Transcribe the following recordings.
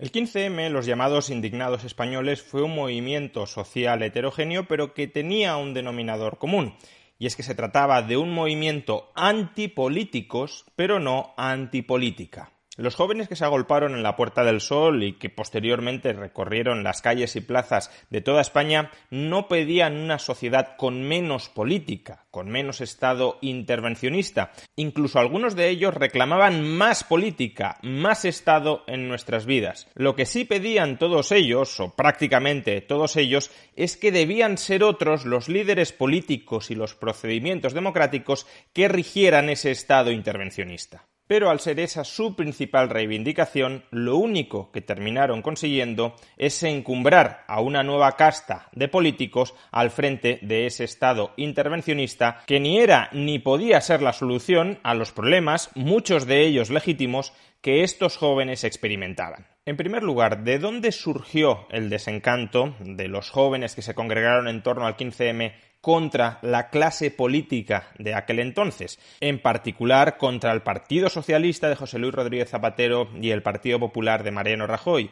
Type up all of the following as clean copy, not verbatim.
El 15M, los llamados indignados españoles, fue un movimiento social heterogéneo, pero que tenía un denominador común, y es que se trataba de un movimiento antipolíticos, pero no antipolítica. Los jóvenes que se agolparon en la Puerta del Sol y que posteriormente recorrieron las calles y plazas de toda España no pedían una sociedad con menos política, con menos Estado intervencionista. Incluso algunos de ellos reclamaban más política, más Estado en nuestras vidas. Lo que sí pedían todos ellos, o prácticamente todos ellos, es que debían ser otros los líderes políticos y los procedimientos democráticos que rigieran ese Estado intervencionista. Pero al ser esa su principal reivindicación, lo único que terminaron consiguiendo es encumbrar a una nueva casta de políticos al frente de ese Estado intervencionista que ni era ni podía ser la solución a los problemas, muchos de ellos legítimos, que estos jóvenes experimentaban. En primer lugar, ¿de dónde surgió el desencanto de los jóvenes que se congregaron en torno al 15M contra la clase política de aquel entonces, en particular contra el Partido Socialista de José Luis Rodríguez Zapatero y el Partido Popular de Mariano Rajoy?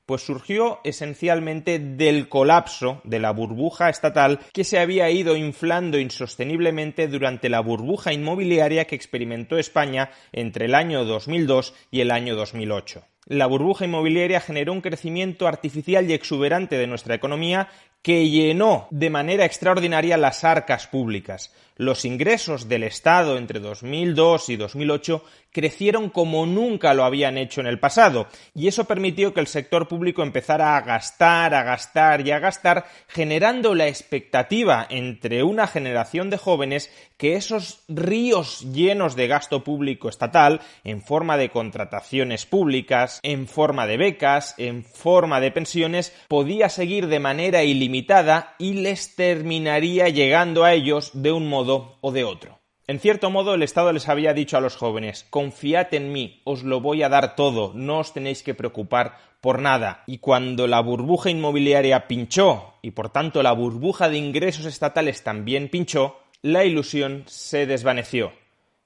Pues surgió esencialmente del colapso de la burbuja estatal que se había ido inflando insosteniblemente durante la burbuja inmobiliaria que experimentó España entre el año 2002 y el año 2008. La burbuja inmobiliaria generó un crecimiento artificial y exuberante de nuestra economía que llenó de manera extraordinaria las arcas públicas. Los ingresos del Estado entre 2002 y 2008 crecieron como nunca lo habían hecho en el pasado, y eso permitió que el sector público empezara a gastar y a gastar, generando la expectativa entre una generación de jóvenes que esos ríos llenos de gasto público estatal, en forma de contrataciones públicas, en forma de becas, en forma de pensiones, podía seguir de manera ilimitada y les terminaría llegando a ellos de un modo o de otro. En cierto modo, el Estado les había dicho a los jóvenes: confiad en mí, os lo voy a dar todo, no os tenéis que preocupar por nada. Y cuando la burbuja inmobiliaria pinchó, y por tanto la burbuja de ingresos estatales también pinchó, la ilusión se desvaneció.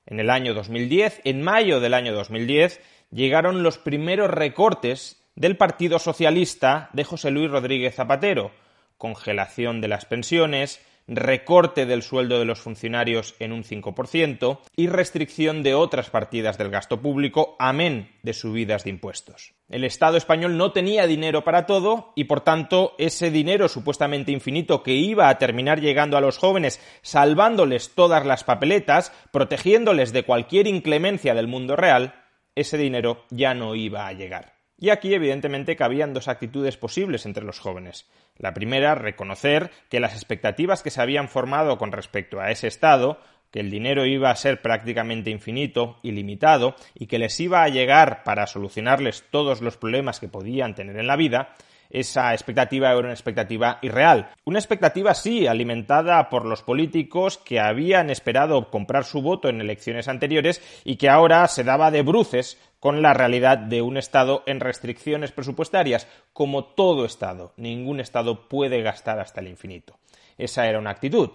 En el año 2010, en mayo del año 2010, llegaron los primeros recortes del Partido Socialista de José Luis Rodríguez Zapatero: congelación de las pensiones, recorte del sueldo de los funcionarios en un 5% y restricción de otras partidas del gasto público, amén de subidas de impuestos. El Estado español no tenía dinero para todo y, por tanto, ese dinero supuestamente infinito que iba a terminar llegando a los jóvenes, salvándoles todas las papeletas, protegiéndoles de cualquier inclemencia del mundo real, ese dinero ya no iba a llegar. Y aquí, evidentemente, cabían dos actitudes posibles entre los jóvenes. La primera, reconocer que las expectativas que se habían formado con respecto a ese Estado, que el dinero iba a ser prácticamente infinito, ilimitado, y que les iba a llegar para solucionarles todos los problemas que podían tener en la vida, esa expectativa era una expectativa irreal. Una expectativa, sí, alimentada por los políticos que habían esperado comprar su voto en elecciones anteriores y que ahora se daba de bruces con la realidad de un Estado en restricciones presupuestarias. Como todo Estado, ningún Estado puede gastar hasta el infinito. Esa era una actitud.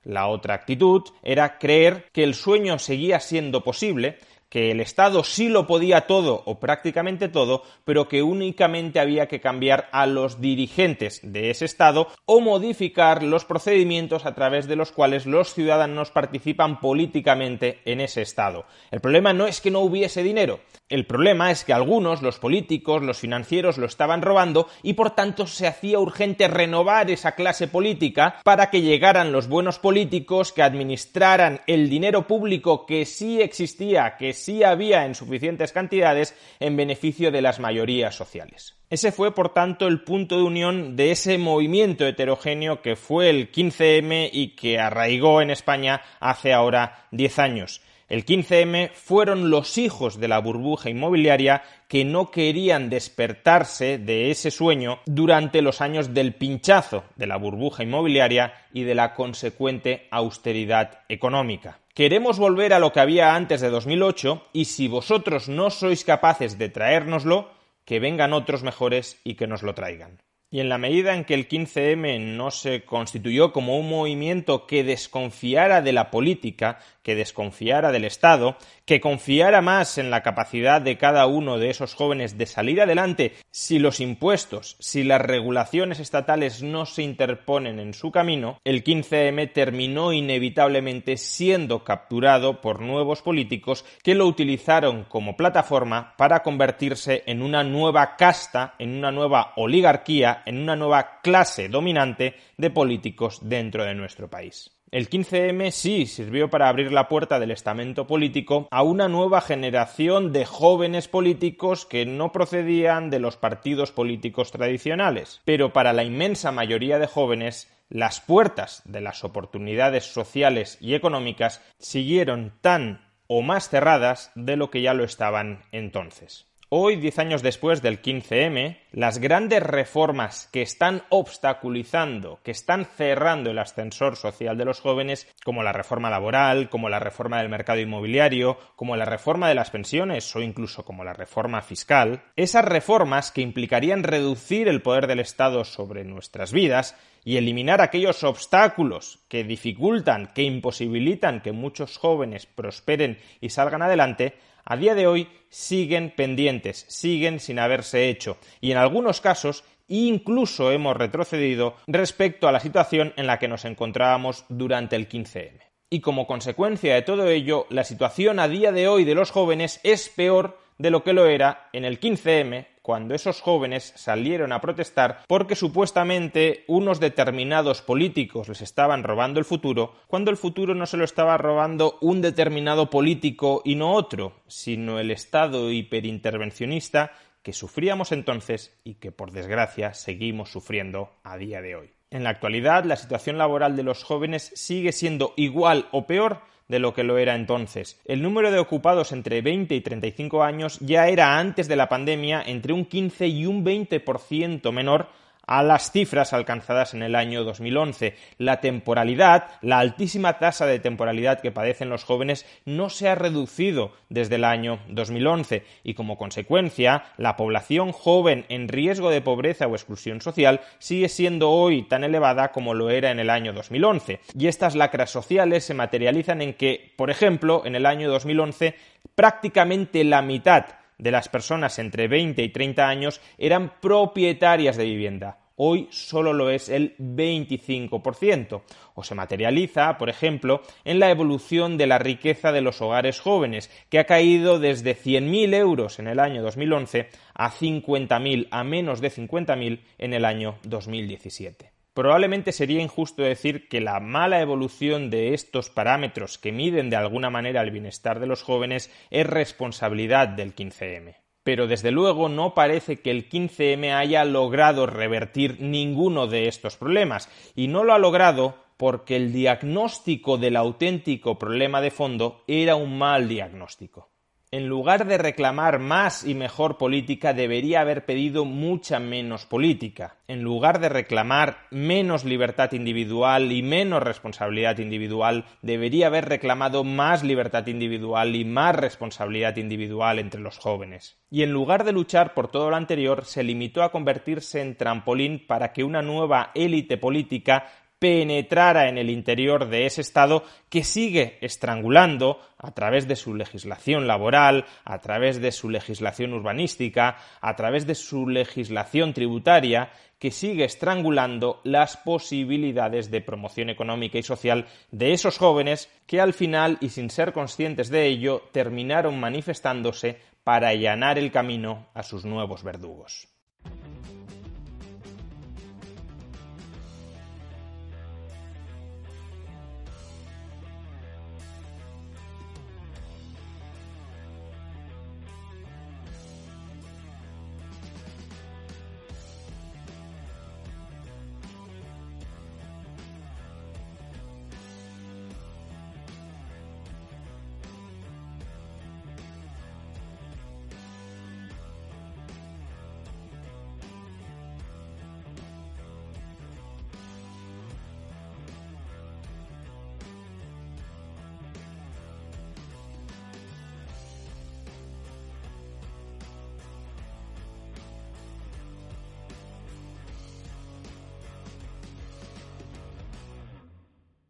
La otra actitud era creer que el sueño seguía siendo posible, que el Estado sí lo podía todo o prácticamente todo, pero que únicamente había que cambiar a los dirigentes de ese Estado o modificar los procedimientos a través de los cuales los ciudadanos participan políticamente en ese Estado. El problema no es que no hubiese dinero, el problema es que algunos, los políticos, los financieros, lo estaban robando y por tanto se hacía urgente renovar esa clase política para que llegaran los buenos políticos que administraran el dinero público que sí existía, que sí había en suficientes cantidades en beneficio de las mayorías sociales. Ese fue, por tanto, el punto de unión de ese movimiento heterogéneo que fue el 15M y que arraigó en España hace ahora 10 años. El 15M fueron los hijos de la burbuja inmobiliaria que no querían despertarse de ese sueño durante los años del pinchazo de la burbuja inmobiliaria y de la consecuente austeridad económica. Queremos volver a lo que había antes de 2008 y si vosotros no sois capaces de traérnoslo, que vengan otros mejores y que nos lo traigan. Y en la medida en que el 15M no se constituyó como un movimiento que desconfiara de la política, que desconfiara del Estado, que confiara más en la capacidad de cada uno de esos jóvenes de salir adelante si los impuestos, si las regulaciones estatales no se interponen en su camino, el 15M terminó inevitablemente siendo capturado por nuevos políticos que lo utilizaron como plataforma para convertirse en una nueva casta, en una nueva oligarquía, en una nueva clase dominante de políticos dentro de nuestro país. El 15M sí sirvió para abrir la puerta del estamento político a una nueva generación de jóvenes políticos que no procedían de los partidos políticos tradicionales. Pero para la inmensa mayoría de jóvenes, las puertas de las oportunidades sociales y económicas siguieron tan o más cerradas de lo que ya lo estaban entonces. Hoy, 10 años después del 15M, las grandes reformas que están obstaculizando, que están cerrando el ascensor social de los jóvenes, como la reforma laboral, como la reforma del mercado inmobiliario, como la reforma de las pensiones o incluso como la reforma fiscal, esas reformas que implicarían reducir el poder del Estado sobre nuestras vidas y eliminar aquellos obstáculos que dificultan, que imposibilitan que muchos jóvenes prosperen y salgan adelante, a día de hoy siguen pendientes, siguen sin haberse hecho y en algunos casos incluso hemos retrocedido respecto a la situación en la que nos encontrábamos durante el 15M. Y como consecuencia de todo ello, la situación a día de hoy de los jóvenes es peor de lo que lo era en el 15M, cuando esos jóvenes salieron a protestar porque supuestamente unos determinados políticos les estaban robando el futuro, cuando el futuro no se lo estaba robando un determinado político y no otro, sino el Estado hiperintervencionista que sufríamos entonces y que por desgracia seguimos sufriendo a día de hoy. En la actualidad, la situación laboral de los jóvenes sigue siendo igual o peor de lo que lo era entonces. El número de ocupados entre 20 y 35 años ya era antes de la pandemia entre un 15 y un 20% menor a las cifras alcanzadas en el año 2011. La temporalidad, la altísima tasa de temporalidad que padecen los jóvenes no se ha reducido desde el año 2011 y como consecuencia la población joven en riesgo de pobreza o exclusión social sigue siendo hoy tan elevada como lo era en el año 2011. Y estas lacras sociales se materializan en que, por ejemplo, en el año 2011 prácticamente la mitad de las personas entre 20 y 30 años eran propietarias de vivienda. Hoy solo lo es el 25%. O se materializa, por ejemplo, en la evolución de la riqueza de los hogares jóvenes, que ha caído desde 100.000 euros en el año 2011 a 50.000, a menos de 50.000 en el año 2017. Probablemente sería injusto decir que la mala evolución de estos parámetros que miden de alguna manera el bienestar de los jóvenes es responsabilidad del 15M. Pero desde luego no parece que el 15M haya logrado revertir ninguno de estos problemas, y no lo ha logrado porque el diagnóstico del auténtico problema de fondo era un mal diagnóstico. En lugar de reclamar más y mejor política, debería haber pedido mucha menos política. En lugar de reclamar menos libertad individual y menos responsabilidad individual, debería haber reclamado más libertad individual y más responsabilidad individual entre los jóvenes. Y en lugar de luchar por todo lo anterior, se limitó a convertirse en trampolín para que una nueva élite política penetrara en el interior de ese Estado que sigue estrangulando a través de su legislación laboral, a través de su legislación urbanística, a través de su legislación tributaria, que sigue estrangulando las posibilidades de promoción económica y social de esos jóvenes que al final, y sin ser conscientes de ello, terminaron manifestándose para allanar el camino a sus nuevos verdugos.